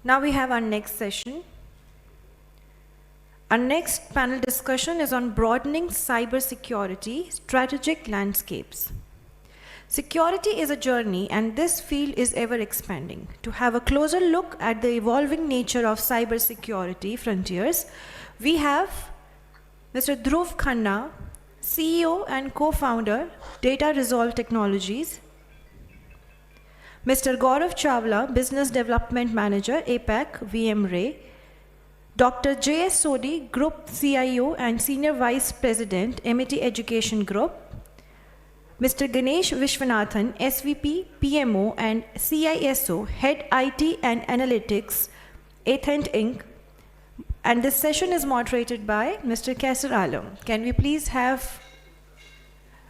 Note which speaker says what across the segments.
Speaker 1: Now we have our next session. Our next panel discussion is on broadening cybersecurity strategic landscapes. Security is a journey, and this field is ever expanding. To have a closer look at the evolving nature of cybersecurity frontiers, we have Mr. Dhruv Khanna, CEO and co-founder, Data Resolve Technologies; Mr. Gaurav Chawla, Business Development Manager, APAC, VMware; Dr. J.S. Sodhi, Group CIO and Senior Vice President, MET Education Group; Mr. Ganesh Vishwanathan, SVP, PMO and CISO, Head IT and Analytics, Athent Inc. And this session is moderated by Mr. Kaisar Alam. Can we please have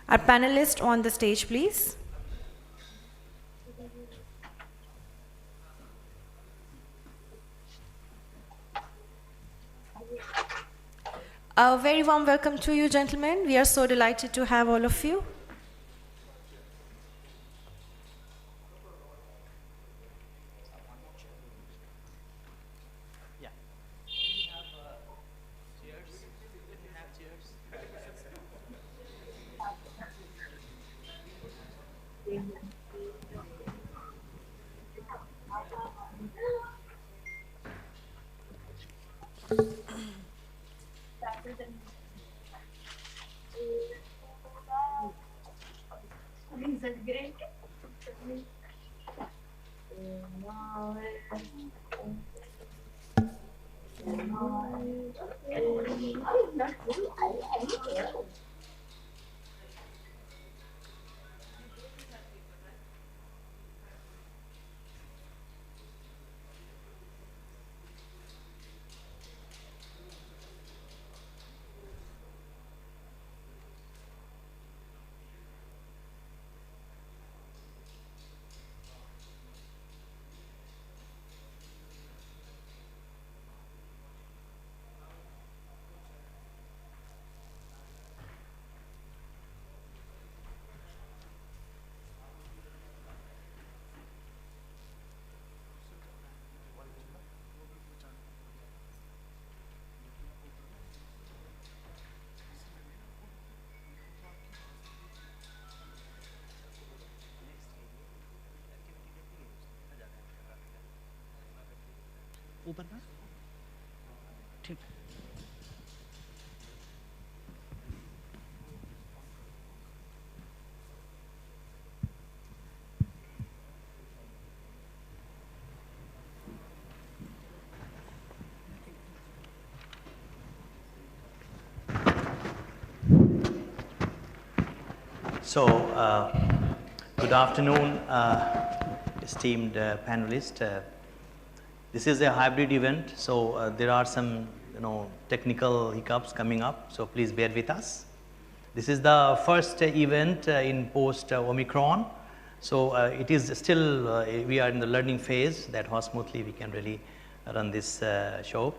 Speaker 1: our panelists on the stage, please? A very warm welcome to you, gentlemen. We are so delighted to have all of you.
Speaker 2: ऊपर ना ठीक
Speaker 3: So, good afternoon, esteemed panelists. This is a hybrid event, so there are some, technical hiccups coming up. So please bear with us. This is the first event in post Omicron. So it is still we are in the learning phase. That how smoothly we can really run this show.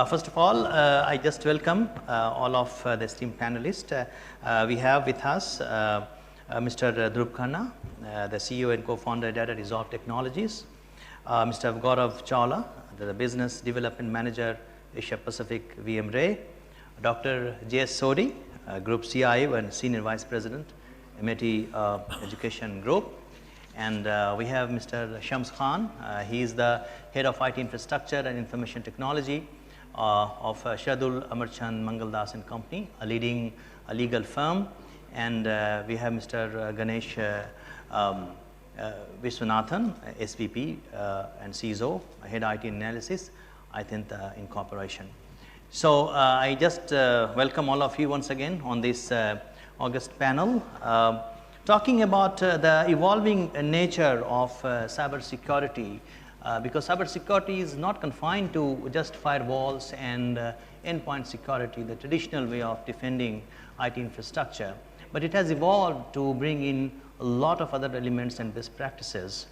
Speaker 3: First of all, I just welcome all of the esteemed panelists. We have with us Mr. Dhruv Khanna, the CEO and co-founder, Data Resolve Technologies. Mr. Gaurav Chawla, the Business Development Manager, Asia Pacific, VMware. Dr. J.S. Sodhi, Group CIO and Senior Vice President, MET Education Group. And we have Mr. Shams Khan. He is the Head of IT Infrastructure and Information Technology of Shardul Amarchand Mangaldas and Company, a leading legal firm. And we have Mr. Ganesh Vishwanathan, SVP and CISO, Head IT Analysis, Athent Incorporation. So I just welcome all of you once again on this August panel, talking about the evolving nature of cybersecurity, because cybersecurity is not confined to just firewalls and endpoint security, the traditional way of defending IT infrastructure, but it has evolved to bring in a lot of other elements and best practices,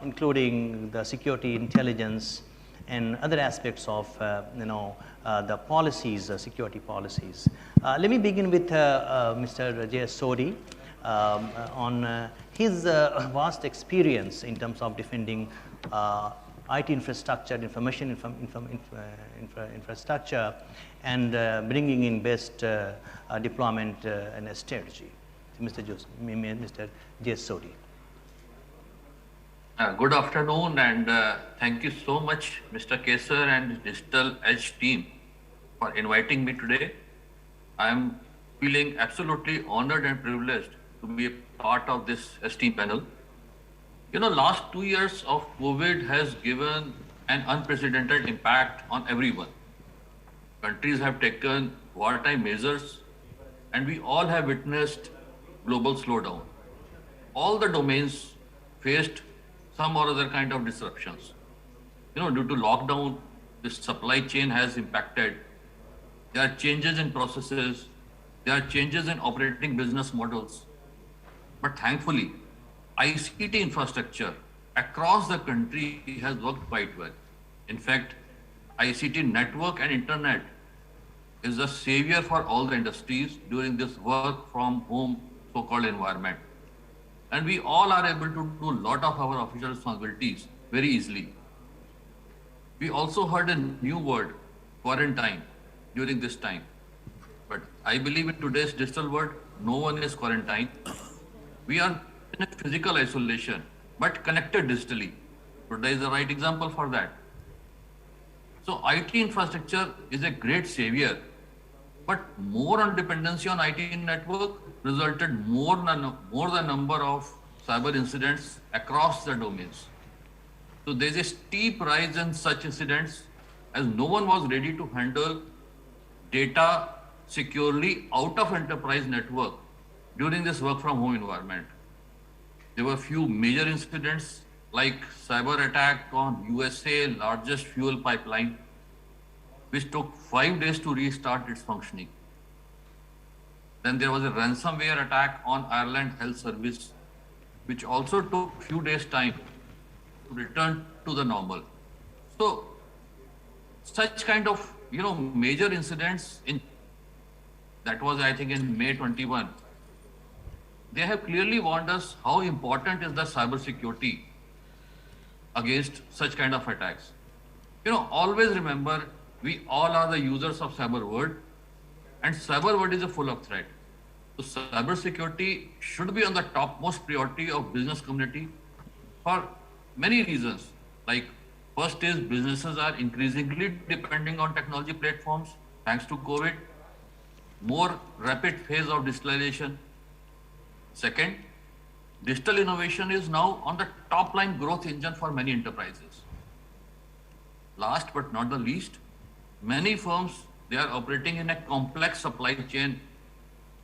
Speaker 3: including the security intelligence and other aspects of the policies, security policies. Let me begin with Mr. J.S. Sodhi on his vast experience in terms of defending IT infrastructure, infrastructure, and bringing in best deployment and a strategy. Mr. J.S. Sodhi.
Speaker 4: Good afternoon, and thank you so much, Mr. Kesar and Digital Edge team, for inviting me today. I am feeling absolutely honored and privileged to be a part of this esteemed panel. You know, last 2 years of COVID has given an unprecedented impact on everyone. Countries have taken wartime measures, and we all have witnessed global slowdown. All the domains faced some or other kind of disruptions. You know, due to lockdown, the supply chain has impacted. There are changes in processes. There are changes in operating business models. But thankfully, ICT infrastructure across the country has worked quite well. In fact, ICT network and internet is a savior for all the industries during this work from home so-called environment. And we all are able to do a lot of our official responsibilities very easily. We also heard a new word, quarantine, during this time. But I believe in today's digital world, no one is quarantined. We are in a physical isolation, but connected digitally. Today is the right example for that. So IT infrastructure is a great savior, but more on dependency on IT network resulted more the number of cyber incidents across the domains. So there's a steep rise in such incidents as no one was ready to handle data securely out of enterprise network during this work from home environment. There were few major incidents like cyber attack on USA largest fuel pipeline, which took 5 days to restart its functioning. Then there was a ransomware attack on Ireland Health Service, which also took few days time to return to the normal. So such kind of, you know, major incidents that was, I think, in May 21, they have clearly warned us how important is the cyber security against such kind of attacks. You know, always remember, we all are the users of cyber world, and cyber world is a full of threat. So cyber security should be on the topmost priority of business community for many reasons. Like, first is businesses are increasingly depending on technology platforms thanks to COVID, more rapid phase of digitalization. Second, digital innovation is now on the top line growth engine for many enterprises. Last but not the least, many firms, they are operating in a complex supply chain,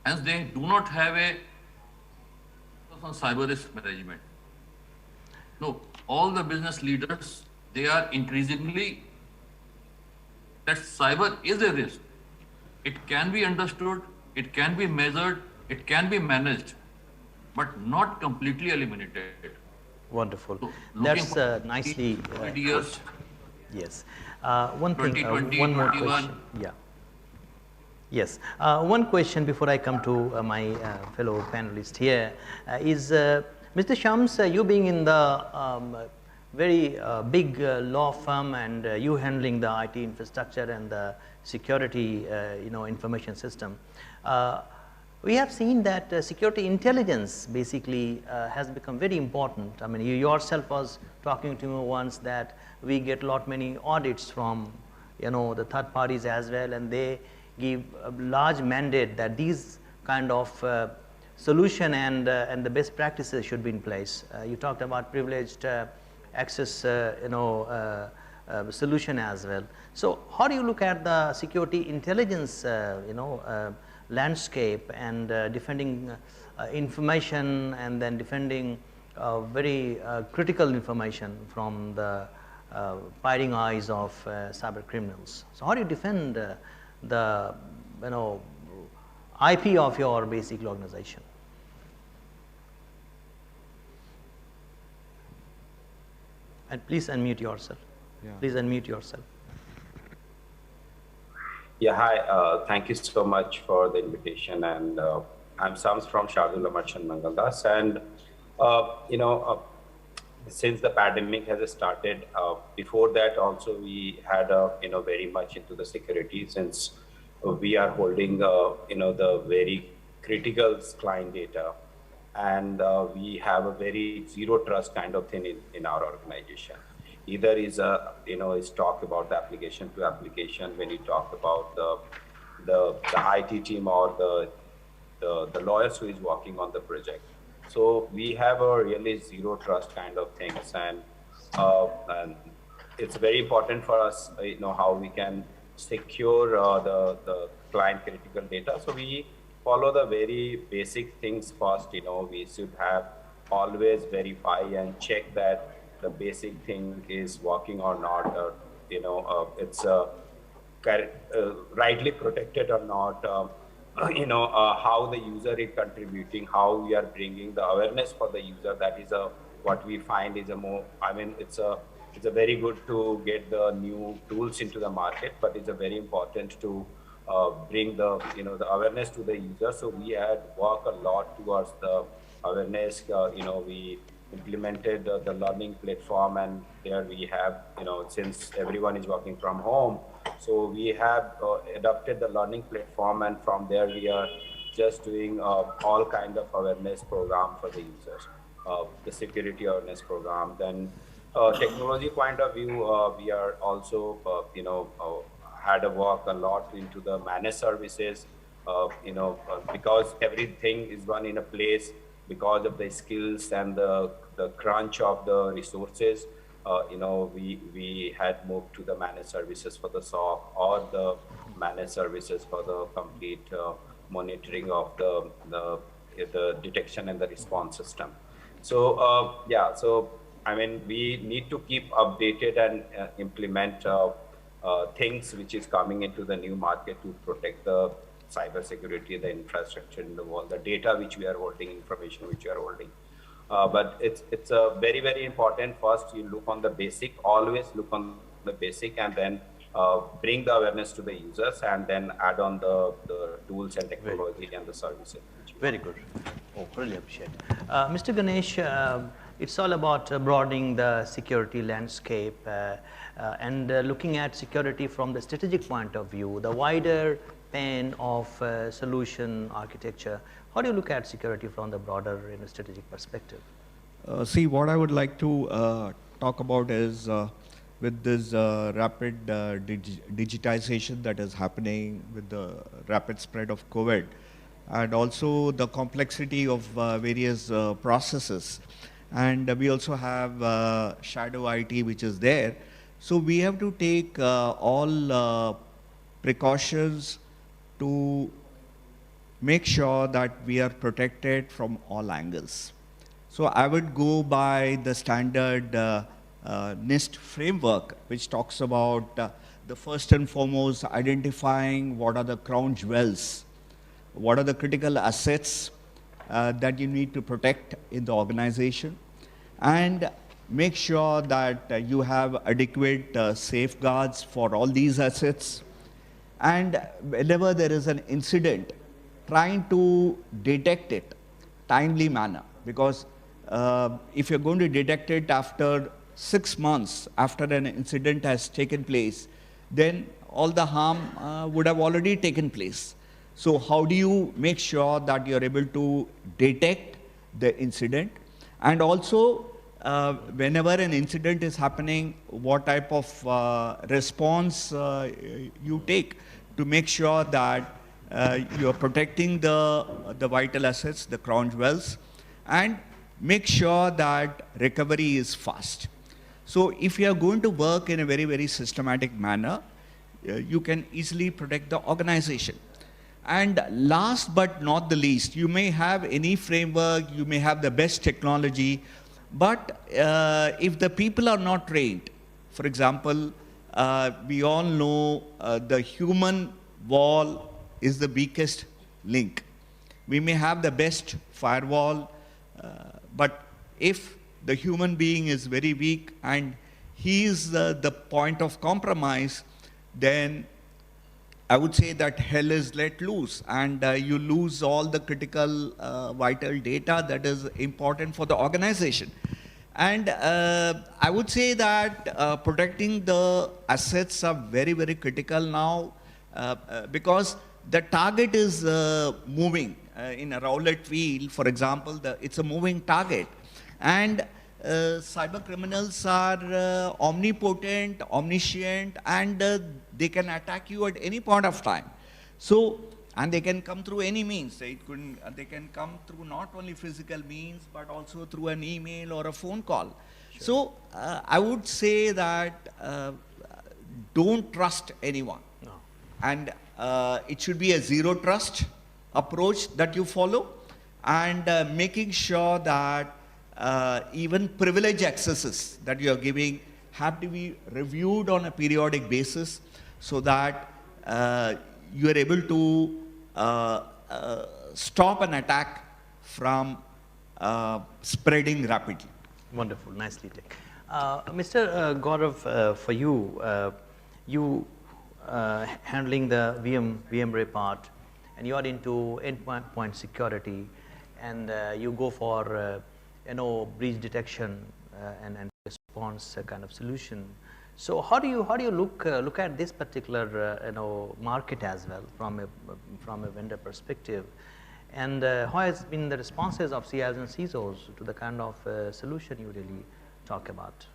Speaker 4: hence they do not have a focus on cyber risk management. No, all the business leaders, they are increasingly that cyber is a risk. It can be understood, it can be measured, it can be managed, but not completely eliminated.
Speaker 3: Wonderful.
Speaker 4: So,
Speaker 3: That's nicely
Speaker 4: years.
Speaker 3: Yes. One thing,
Speaker 4: 2020,
Speaker 3: one more
Speaker 4: 21.
Speaker 3: question. Yeah. Yes. One question before I come to my fellow panelist here is, Mr. Shams, you being in the very big law firm and you handling the IT infrastructure and the security, information system, we have seen that security intelligence basically has become very important. I mean, you yourself was talking to me once that we get many audits from, the third parties as well, and they give a large mandate that these kind of solution and the best practices should be in place. You talked about privileged access, solution as well. So how do you look at the security intelligence, landscape and defending information and then defending very critical information from the prying eyes of cyber criminals? So how do you defend the IP of your basic organization? And please unmute yourself.
Speaker 5: Yeah.
Speaker 3: Please unmute yourself.
Speaker 5: Yeah, hi. Thank you so much for the invitation. And I'm Sams from Shardula Merchant Mangaldas. And, since the pandemic has started, before that also we had very much into the security, since we are holding the very critical client data, and we have a very zero trust kind of thing in our organization. Either is is talk about the application to application, when you talk about the IT team or the lawyers who is working on the project. So we have a really zero trust kind of things, and it's very important for us, how we can secure the client critical data. So we follow the very basic things first. We should have always verify and check that the basic thing is working or not, or it's rightly protected or not. How the user is contributing, how we are bringing the awareness for the user. That is what we find is a more, it's a very good to get the new tools into the market, but it's a very important to bring the the awareness to the user. So we had worked a lot towards the awareness. We implemented the learning platform, and there we have, since everyone is working from home, so we have adopted the learning platform, and from there we are just doing all kind of awareness program for the users, the security awareness program. Then technology point of view, we are also had a work a lot into the managed services, because everything is run in a place because of the skills and the crunch of the resources. We had moved to the managed services for the SOC, or the managed services for the complete monitoring of the detection and the response system. So so we need to keep updated and implement things which is coming into the new market to protect the cybersecurity, the infrastructure in the world, the data which we are holding, information which we are holding. But it's a very, very important. First, you look on the basic, always look on the basic, and then bring the awareness to the users, and then add on the tools and technology and the services.
Speaker 3: Very good. Oh, really appreciate it. Mr. Ganesh, it's all about broadening the security landscape and looking at security from the strategic point of view, the wider pan of solution architecture. How do you look at security from the broader strategic perspective?
Speaker 6: See, what I would like to talk about is with this rapid digitization that is happening with the rapid spread of COVID, and also the complexity of various processes. And we also have shadow IT which is there. So we have to take all precautions to make sure that we are protected from all angles. So I would go by the standard NIST framework, which talks about the first and foremost identifying what are the crown jewels, what are the critical assets that you need to protect in the organization, and make sure that you have adequate safeguards for all these assets. And whenever there is an incident, trying to detect it timely manner, because if you're going to detect it after 6 months after an incident has taken place, then all the harm would have already taken place. So how do you make sure that you're able to detect the incident? And also, whenever an incident is happening, what type of response you take to make sure that you're protecting the vital assets, the crown jewels, and make sure that recovery is fast. So if you are going to work in a very, very systematic manner, you can easily protect the organization. And last but not the least, you may have any framework, you may have the best technology, but if the people are not trained, for example, we all know the human wall is the weakest link. We may have the best firewall, but if the human being is very weak and he is the point of compromise, then I would say that hell is let loose, and you lose all the critical vital data that is important for the organization. And I would say that protecting the assets are very, very critical now because the target is moving in a roulette wheel. For example, it's a moving target. And cyber criminals are omnipotent, omniscient, and they can attack you at any point of time. So, and they can come through any means. They can come through not only physical means, but also through an email or a phone call. Sure. So, I would say that don't trust anyone. No. And it should be a zero trust approach that you follow, and making sure that even privilege accesses that you are giving have to be reviewed on a periodic basis so that you are able to stop an attack from spreading rapidly.
Speaker 3: Wonderful, nicely taken. Mr. Gaurav, for you, you handling the VMware part, and you are into endpoint security, and you go for breach detection and response kind of solution. So how do you look at this particular market as well from a vendor perspective, and how has been the responses of CIOs and CISOs to the kind of solution you really talk about?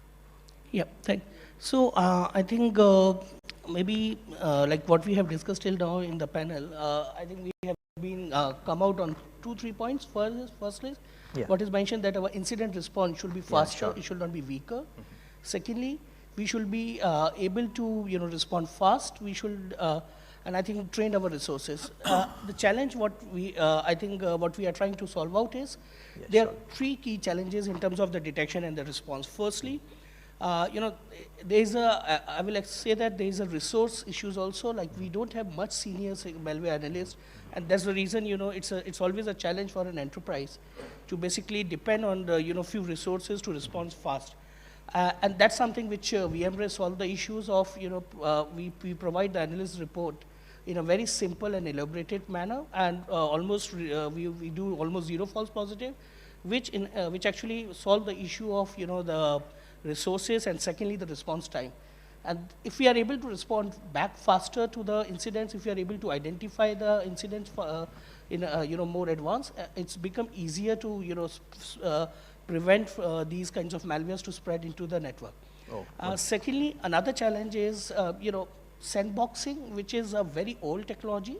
Speaker 2: Yeah, so I think maybe like what we have discussed till now in the panel, I think we have been come out on 2-3 points. Firstly, what is mentioned that our incident response should be faster, it should not be weaker. Secondly, we should be able to respond fast. We should and I think train our resources. The challenge what we I think what we are trying to solve out is there are 3 key challenges in terms of the detection and the response. Firstly, there is I will say that there is a resource issues also, like we don't have much senior malware analysts, and that's the reason it's always a challenge for an enterprise to basically depend on the few resources to respond fast. And that's something which VMware solve the issues of, we provide the analyst report in a very simple and elaborated manner, and almost we do almost zero false positive, which actually solve the issue of the resources, and secondly the response time. And if we are able to respond back faster to the incidents, if we are able to identify the incidents in more advanced, it's become easier to prevent these kinds of malwares to spread into the network. Secondly, another challenge is sandboxing, which is a very old technology.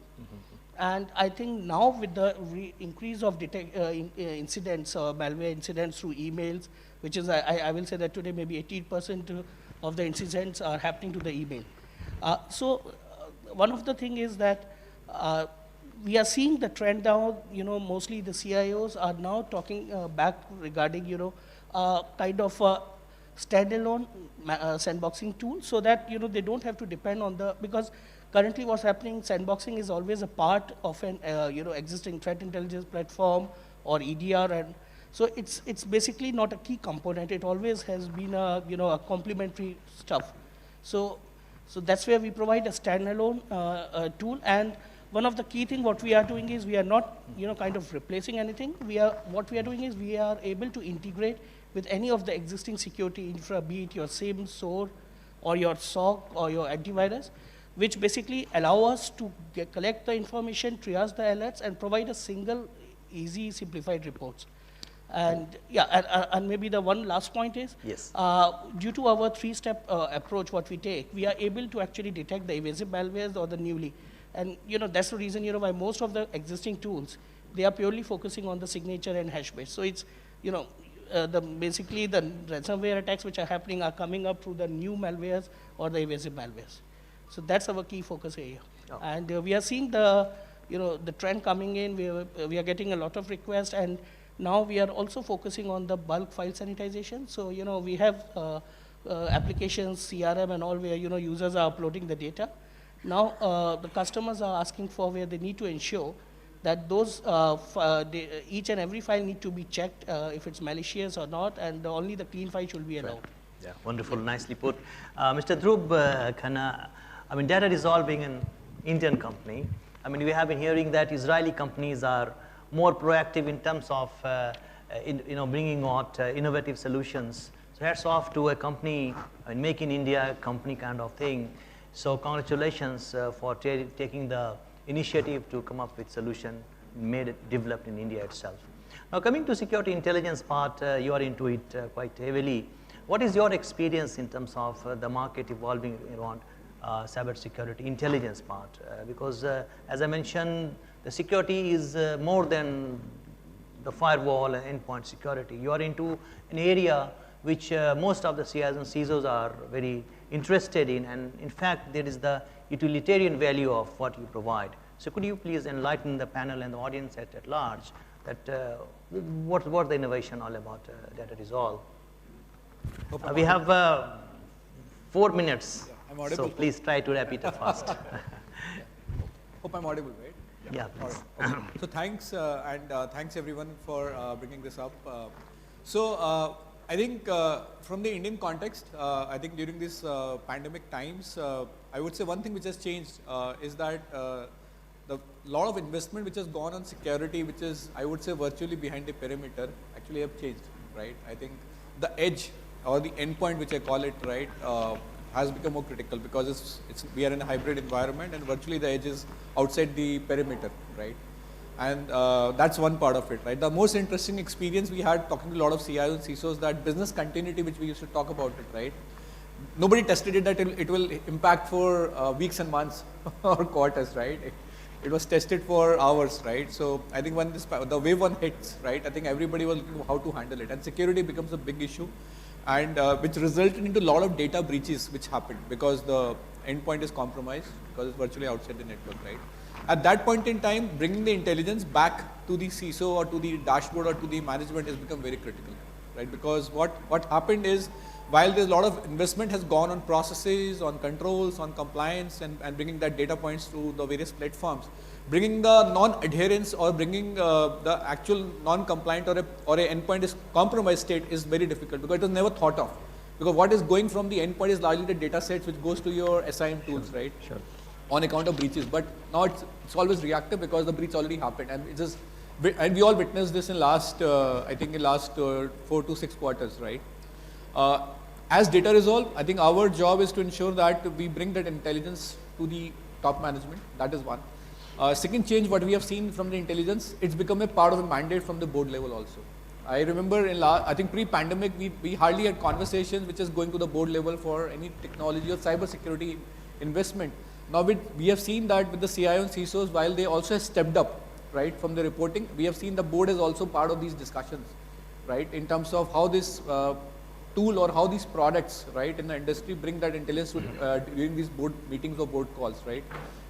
Speaker 2: And I think now with the increase of incidents, malware incidents through emails, which is, I will say that today maybe 80% of the incidents are happening to the email. So one of the things is that we are seeing the trend now, mostly the CIOs are now talking back regarding, kind of a standalone sandboxing tool, so that, they don't have to depend on because currently what's happening, sandboxing is always a part of an, existing threat intelligence platform or EDR, and so it's basically not a key component. It always has been a, a complementary stuff. So that's where we provide a standalone tool. And one of the key things what we are doing is we are not, kind of replacing anything. What we are doing is we are able to integrate with any of the existing security infra, be it your SIEM, SOAR, or your SOC, or your antivirus, which basically allow us to collect the information, triage the alerts, and provide a single, easy, simplified reports. And and maybe the one last point is, due to our 3-step approach what we take, we are able to actually detect the evasive malwares or the newly. And that's the reason why most of the existing tools, they are purely focusing on the signature and hash base. So it's basically the ransomware attacks which are happening are coming up through the new malwares or the evasive malwares. So that's our key focus area. And we are seeing the trend coming in. We are getting a lot of requests, and now we are also focusing on the bulk file sanitization. So we have applications, CRM and all, where users are uploading the data. Now the customers are asking for where they need to ensure that those each and every file need to be checked if it's malicious or not, and only the clean file should be allowed.
Speaker 3: Right. Yeah, wonderful, nicely put. Mr. Dhruv Khanna, I mean, Data Resolve being an Indian company, I mean, we have been hearing that Israeli companies are more proactive in terms of bringing out innovative solutions. So hats off to a company, Make in India company kind of thing. So congratulations for taking the initiative to come up with solution developed in India itself. Now coming to security intelligence part, you are into it quite heavily. What is your experience in terms of the market evolving around cyber security intelligence part? Because as I mentioned, the security is more than the firewall and endpoint security. You are into an area which most of the CIOs and CISOs are very interested in, and in fact there is the utilitarian value of what you provide. So could you please enlighten the panel and the audience at large that what the innovation all about Data Resolve? We have 4 minutes,
Speaker 7: I'm audible.
Speaker 3: so please try to wrap it up fast.
Speaker 7: Hope I'm audible, right?
Speaker 3: Yeah,
Speaker 7: All
Speaker 3: please.
Speaker 7: right. Okay. So thanks and thanks everyone for bringing this up. I think from the Indian context, I think during these pandemic times, I would say one thing which has changed is that the lot of investment which has gone on security, which is I would say virtually behind the perimeter, actually have changed, right? I think the edge or the endpoint, which I call it, right, has become more critical because we are in a hybrid environment and virtually the edge is outside the perimeter, right? And that's one part of it, right? The most interesting experience we had talking to a lot of CIOs and CISOs, that business continuity, which we used to talk about it, right? Nobody tested it that it will impact for weeks and months or quarters, right? It was tested for hours, right? So I think when the wave one hits, right, I think everybody was looking at how to handle it, and security becomes a big issue, and which resulted into a lot of data breaches which happened because the endpoint is compromised because it's virtually outside the network, right? At that point in time, bringing the intelligence back to the CISO or to the dashboard or to the management has become very critical, right? Because what happened is, while there's a lot of investment has gone on processes, on controls, on compliance, and bringing that data points to the various platforms, bringing the non-adherence or bringing the actual non-compliant or a endpoint is compromised state is very difficult because it was never thought of. Because what is going from the endpoint is largely the data sets which goes to your SIM tools, right?
Speaker 3: Sure.
Speaker 7: On account of breaches, but now it's always reactive because the breach already happened, and it's just, and we all witnessed this in last, I think in last 4 to 6 quarters, right? As Data Resolve, I think our job is to ensure that we bring that intelligence to the top management. That is one. Second change, what we have seen from the intelligence, it's become a part of a mandate from the board level also. I remember I think pre-pandemic, we hardly had conversations which is going to the board level for any technology or cyber security investment. Now we have seen that with the CIO and CISOs, while they also have stepped up, right, from the reporting, we have seen the board is also part of these discussions, right, in terms of how this tool or how these products, right, in the industry bring that intelligence during these board meetings or board calls, right.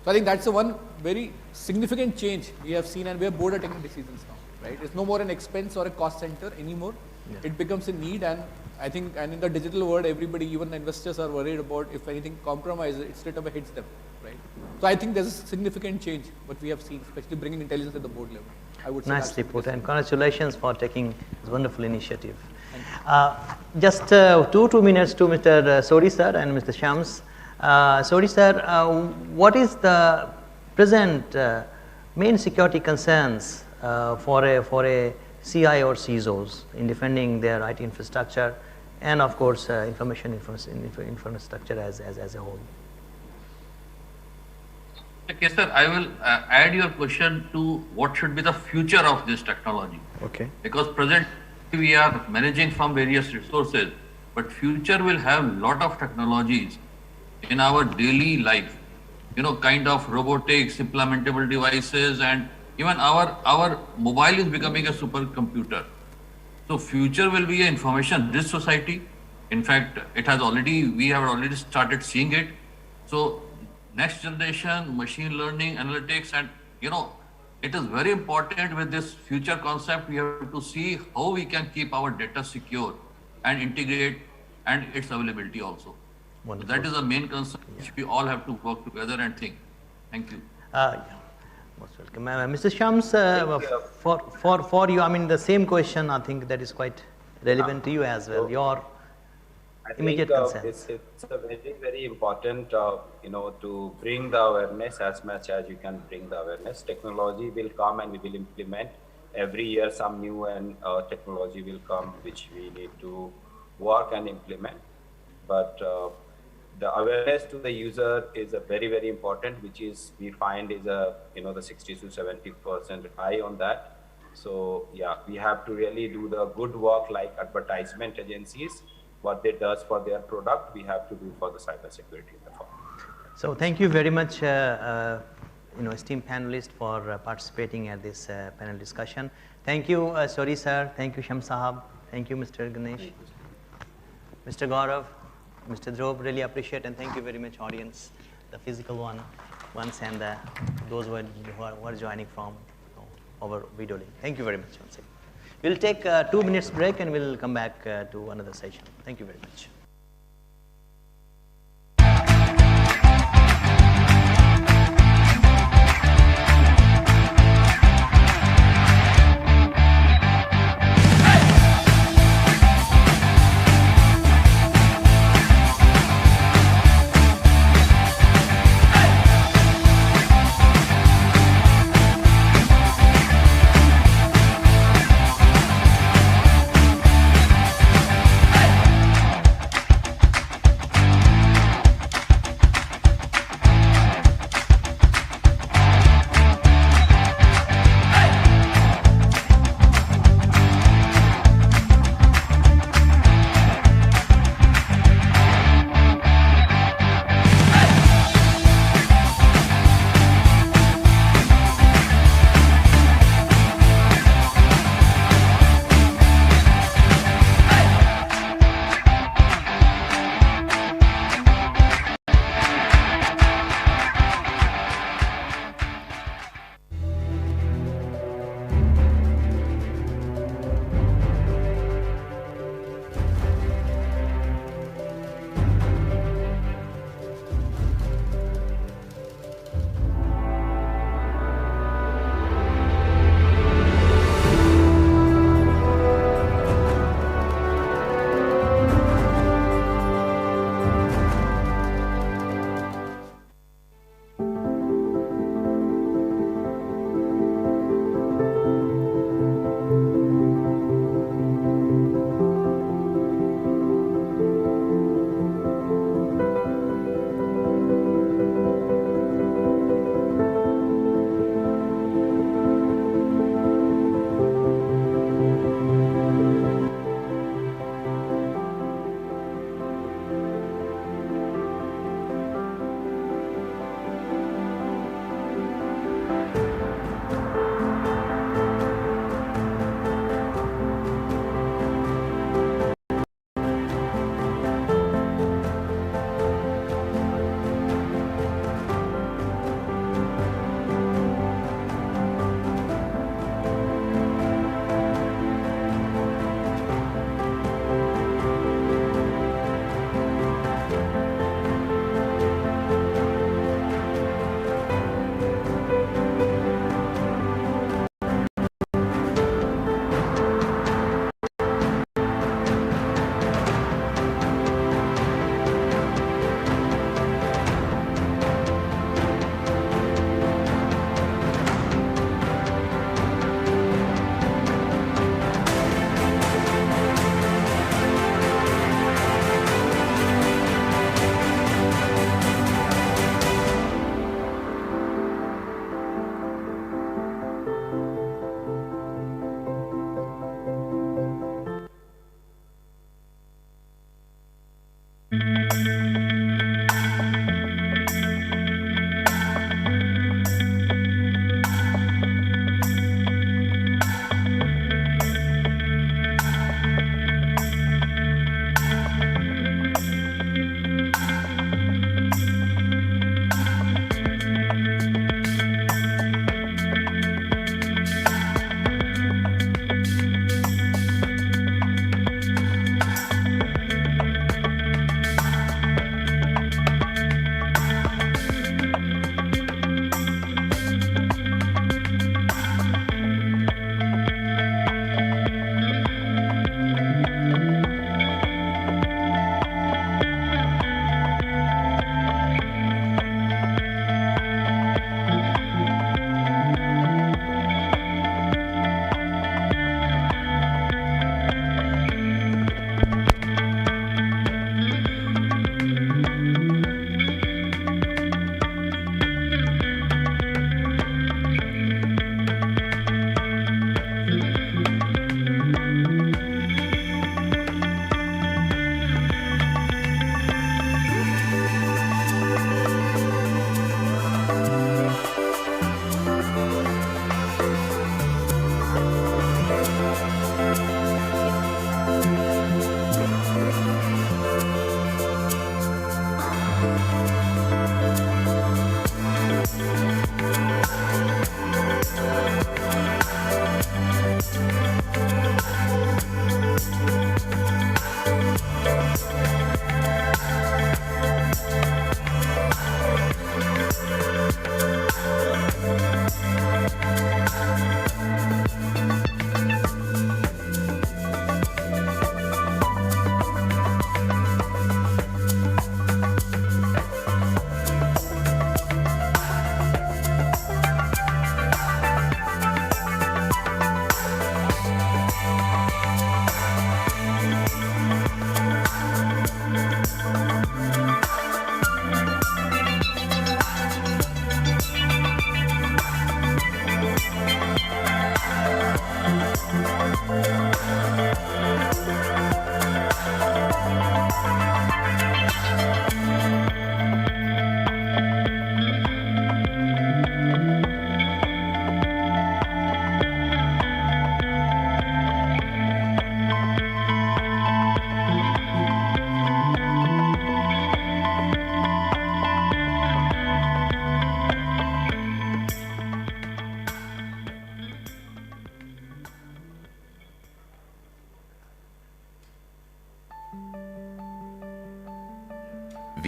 Speaker 7: So I think that's the one very significant change we have seen, and where board are taking decisions now, right. It's no more an expense or a cost center anymore. Yeah. It becomes a need, and I think, and in the digital world, everybody, even the investors, are worried about if anything compromises, it straight away hits them, right? So I think there's a significant change what we have seen, especially bringing intelligence at the board level. I would say
Speaker 3: nicely put, and congratulations for taking this wonderful initiative. Just 2 minutes to Mr. Sodhi sir and Mr. Shams. Sodhi sir, what is the present main security concerns for a CI or CISOs in defending their IT infrastructure and of course information infrastructure as a whole?
Speaker 4: Okay, sir, I will add your question to what should be the future of this technology.
Speaker 3: Okay.
Speaker 4: Because present we are managing from various resources, but future will have lot of technologies in our daily life, you know, kind of robotics, implementable devices, and even our mobile is becoming a supercomputer. So future will be an information-rich society. In fact, we have already started seeing it. So next generation, machine learning, analytics, and you know, it is very important with this future concept. We have to see how we can keep our data secure and integrate, and its availability also. Wonderful. So that is the main concern which we all have to work together and think. Thank you.
Speaker 3: Yeah. Most welcome. Mr. Shams, for you, I mean, the same question, I think that is quite relevant to you as well. Your immediate concerns.
Speaker 5: It's a very, very important, you know, to bring the awareness as much as you can bring the awareness. Technology will come and we will implement. every year some new and technology will come which we need to work and implement. But the awareness to the user is a very important, which is we find is a the 60 to 70% high on that. So yeah, we have to really do the good work like advertisement agencies, what they does for their product, we have to do for the cybersecurity in the firm.
Speaker 3: So thank you very much, esteemed panelists for participating at this panel discussion. Thank you, Sori sir. Thank you, Sham Sahab. Thank you, Mr. Ganesh, Mr. Gaurav, Mr. Dhruv. Really appreciate, and thank you very much, audience, the physical ones, and those who are joining from our video link. Thank you very much once again. We'll take a 2 minutes break and we'll come back to another session. Thank you very much.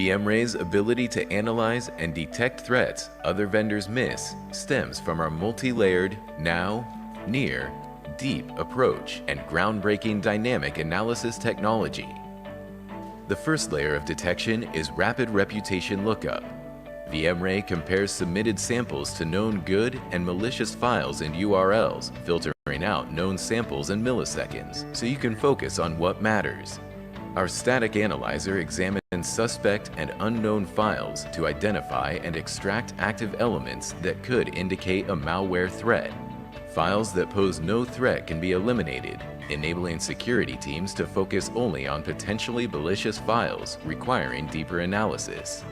Speaker 8: VMRay's ability to analyze and detect threats other vendors miss stems from our multi-layered, now, near, deep approach and groundbreaking dynamic analysis technology. The first layer of detection is rapid reputation lookup. VMRay compares submitted samples to known good and malicious files and URLs, filtering out known samples in milliseconds, so you can focus on what matters. Our static analyzer examines suspect and unknown files to identify and extract active elements that could indicate a malware threat. Files that pose no threat can be eliminated, enabling security teams to focus only on potentially malicious files requiring deeper analysis.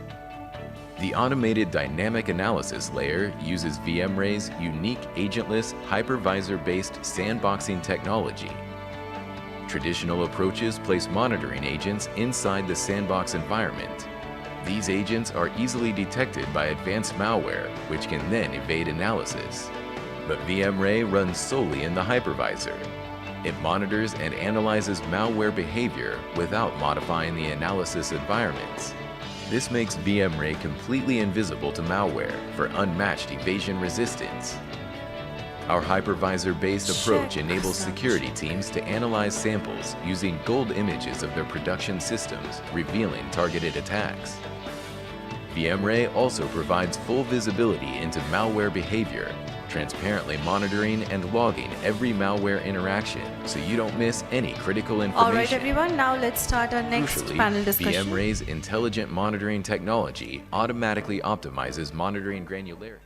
Speaker 8: The automated dynamic analysis layer uses VMRay's unique agentless hypervisor-based sandboxing technology. Traditional approaches place monitoring agents inside the sandbox environment. These agents are easily detected by advanced malware, which can then evade analysis. But VMRay runs solely in the hypervisor. It monitors and analyzes malware behavior without modifying the analysis environments. This makes VMRay completely invisible to malware for unmatched evasion resistance. Our hypervisor-based approach enables security teams to analyze samples using gold images of their production systems, revealing targeted attacks. VMRay also provides full visibility into malware behavior, transparently monitoring and logging every malware interaction so you don't miss any critical information.
Speaker 1: All right, everyone, now let's start our next
Speaker 8: Crucially,
Speaker 1: panel discussion.
Speaker 8: VMRay's intelligent monitoring technology automatically optimizes monitoring granularity.